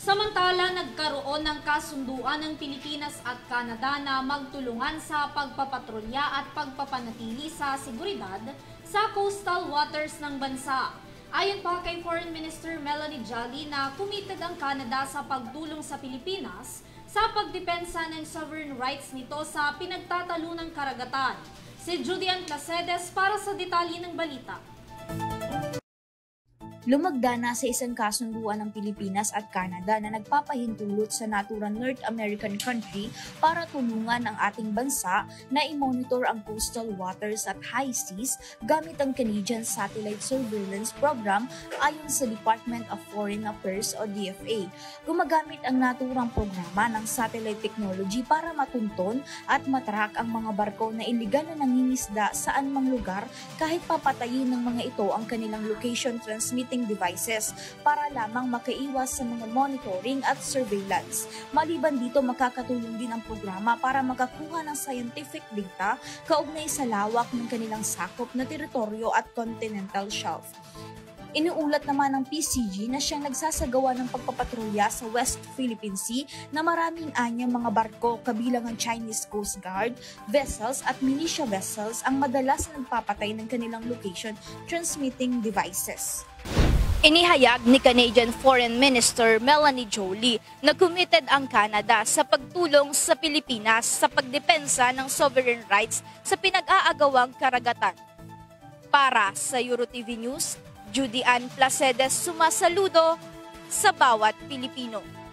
Samantala, nagkaroon ng kasunduan ng Pilipinas at Canada na magtulungan sa pagpapatrolya at pagpapanatili sa seguridad sa coastal waters ng bansa. Ayon pa kay Foreign Minister Melanie Joly na committed ang Canada sa pagtulong sa Pilipinas sa pagdepensa ng sovereign rights nito sa pinagtatalunang karagatan. Si Judian Placedes para sa detalye ng balita. Lumagda na sa isang kasunduan ng Pilipinas at Canada na nagpapahintulot sa naturang North American country para tulungan ang ating bansa na i-monitor ang coastal waters at high seas gamit ang Canadian Satellite Surveillance Program ayon sa Department of Foreign Affairs o DFA. Gumagamit ang naturang programa ng satellite technology para matunton at matrack ang mga barko na iligal na nangingisda saan mang lugar kahit papatayin ng mga ito ang kanilang location transmitting devices para lamang makaiwas sa mga monitoring at surveillance. Maliban dito, makakatulong din ang programa para makakuha ng scientific data kaugnay sa lawak ng kanilang sakop na teritoryo at continental shelf. Inuulat naman ng PCG na siyang nagsasagawa ng pagpapatrolya sa West Philippine Sea na maraming anyang mga barko kabilang ang Chinese Coast Guard, vessels at militia vessels ang madalas nagpapatay ng kanilang location transmitting devices. Inihayag ni Canadian Foreign Minister Melanie Joly na committed ang Canada sa pagtulong sa Pilipinas sa pagdepensa ng sovereign rights sa pinag-aagawang karagatan. Para sa EuroTV News, Judy Ann Placedes sumasaludo sa bawat Pilipino.